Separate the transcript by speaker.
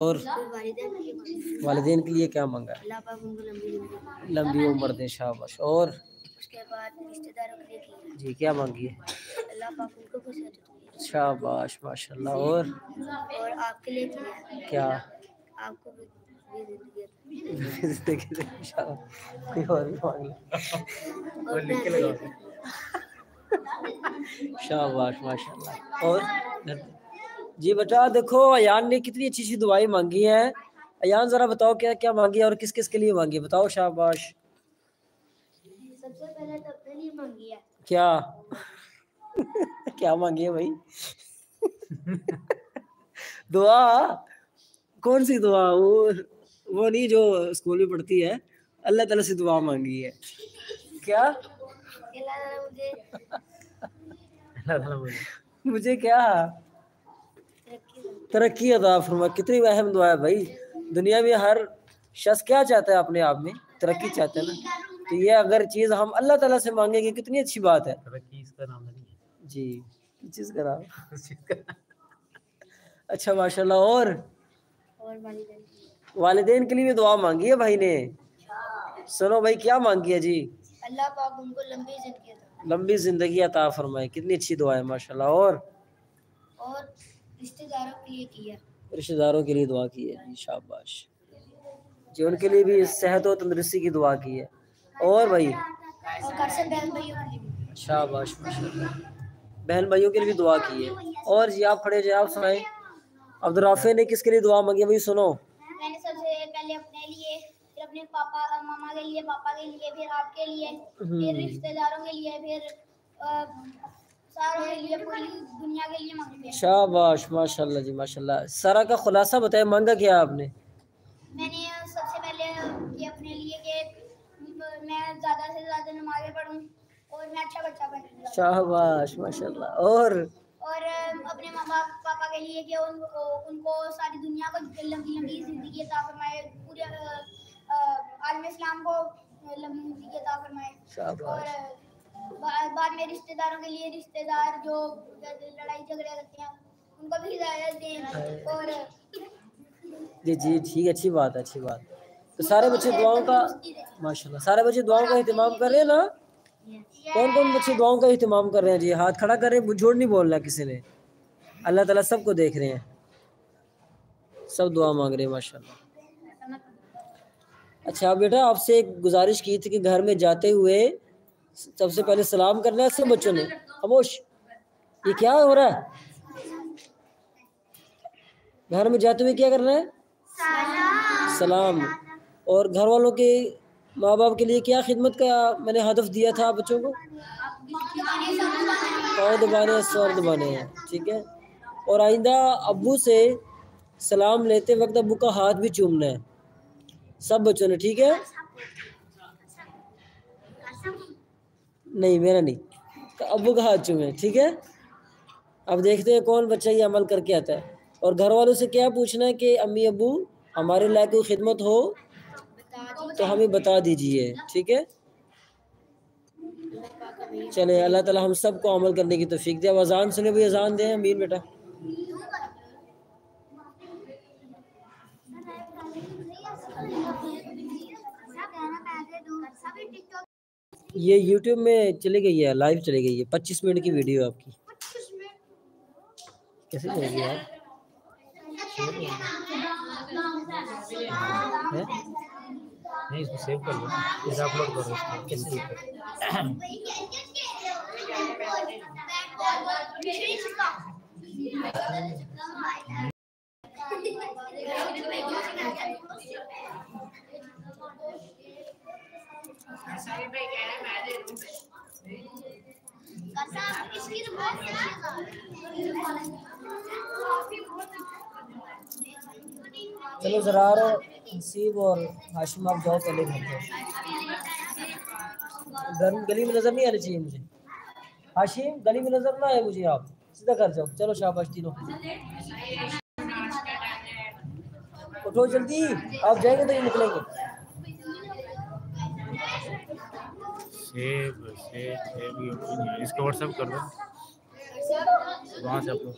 Speaker 1: और वालिदैन के लिए क्या मांगा?
Speaker 2: अल्लाह पाक उनको
Speaker 1: लंबी उम्र दे, शाबाश। और
Speaker 2: उसके बाद रिश्तेदारों के लिए किया
Speaker 1: जी क्या मांगी है?
Speaker 2: अल्लाह पाक उनको खुश रखे,
Speaker 1: शाबाश माशाल्लाह। और
Speaker 2: आपके लिए किया
Speaker 1: क्या?
Speaker 2: आपको भी
Speaker 1: जिंदगी दे, शाबाश। कोई और भी मांग लो।
Speaker 2: और लिख के लगाओ।
Speaker 1: शाबाश माशाल्लाह। और जी बेटा देखो, अयान ने कितनी अच्छी अच्छी दुआएं मांगी हैं। अयान जरा बताओ क्या क्या मांगी है और किस किस के लिए मांगी है, बताओ। शाबाश।
Speaker 2: सबसे पहले तो अपने लिए मांगी है।
Speaker 1: क्या क्या मांगी है भाई? दुआ? कौन सी दुआ? वो नहीं जो स्कूल में पढ़ती है। अल्लाह ताला से दुआ मांगी है। क्या? मुझे क्या? तरक्की अता फरमा। कितनी अहम दुआ है भाई। दुनिया में हर शख्स क्या चाहता है? अपने आप में तरक्की चाहता है ना। तो ये अगर चीज हम अल्लाह ताला से मांगेंगे कितनी अच्छी बात है। तरक्की इसका नाम नहीं है जी। किस चीज का नाम? अच्छा माशाल्लाह। और वालिदैन के लिए भी दुआ मांगी है भाई ने। सुनो भाई क्या मांगी है जी?
Speaker 2: अल्लाह पाक उनको
Speaker 1: लंबी जिंदगी अता फरमाए। कितनी अच्छी दुआ है माशाल्लाह। और
Speaker 2: रिश्तेदारों के लिए किया
Speaker 1: रिश्तेदारों के लिए दुआ की है जी, शाबाश जी। उनके लिए भी सेहत और तंदुरुस्ती की दुआ की है। और भाई शाबाश माशाल्लाह। बहन भाइयों के लिए भी दुआ की है। और जी आप खड़े, जी आप सुनाए। अब्दुल राफे ने किसके लिए दुआ मांगी है भाई? सुनो।
Speaker 2: मैंने सबसे पहले अपने लिए, फिर अपने पापा मामा के लिए, पापा के लिए, फिर आपके लिए, फिर रिश्तेदारों के लिए, फिर सारों के लिए, पूरी दुनिया के लिए मांगते हैं।
Speaker 1: शाबाश माशाल्लाह जी माशाल्लाह। सारा का खुलासा बताए, मांगा क्या आपने?
Speaker 2: मैंने सबसे पहले ये अपने लिए कि मैं ज़्यादा से ज़्यादा नमाज़ें पढूं और मैं अच्छा बच्चा बनूं।
Speaker 1: शाबाश माशाल्लाह। और
Speaker 2: अपने मामा पापा के लिए कि उनको सारी दुनिया को लंबी लंबी जिंदगी अता फरमाए, पूरे आलम इस्लाम को लंबी जिंदगी अता फरमाए। और बाद में रिश्तेदारों के लिए, रिश्तेदार जो लड़ाई झगड़े करते हैं उनको भी हिदायत दें। और
Speaker 1: जी जी ठीक, अच्छी बात है, अच्छी बात। तो सारे बच्चे दुआओं का माशाल्लाह, सारे बच्चे दुआओं का एहतमाम कर रहे हैं ना? कौन कौन बच्चे दुआओं का एहतमाम कर रहे हैं जी? हाथ खड़ा कर रहे हैं, झूठ नहीं बोलना किसी ने। अल्लाह ताला सबको देख रहे हैं, सब दुआ मांग रहे हैं माशाल्लाह। अच्छा बेटा, आपसे एक गुजारिश की थी कि घर में जाते हुए सबसे पहले सलाम करना है सब बच्चों ने। खामोश, ये क्या हो रहा है? घर में जाते हुए क्या करना है? सलाम। और घर वालों के, माँ बाप के लिए क्या खिदमत का मैंने हदफ दिया था बच्चों को? पाँव दबाने हैं, सर दबाने हैं, ठीक है। और आइंदा अब्बू से सलाम लेते वक्त अब्बू का हाथ भी चूमना है सब बच्चों ने, ठीक है? नहीं मेरा नहीं, अब्बू का हाथ चूमे, ठीक है। अब देखते हैं कौन बच्चा ये अमल करके आता है। और घर वालों से क्या पूछना है कि अम्मी अब्बू हमारे लायक कोई खिदमत हो तो हमें बता दीजिए, ठीक है। चले, अल्लाह ताला हम सबको अमल करने की तौफीक दे। अब अजान सुने भाई, अजान दें अमीन बेटा। ये YouTube में चली गई है, लाइव चली गई है, 25 मिनट की वीडियो आपकी। कैसे चलेगी यार? नहीं इसको सेव कर लो, इसे अपलोड करो इसको। कैसे? चलो ज़रार और नसीब और हाशिम आप जाओ पहले घर पे। घर गली में नजर नहीं आनी चाहिए मुझे। हाशिम गली में नजर ना आए मुझे, आप सीधा घर जाओ। चलो शाबाश तीनों, उठो जल्दी, आप जाएंगे तो ये निकलेंगे। सेव सेव भी नहीं है, इसको व्हाट्सएप कर दो, वहाँ से अपलोड।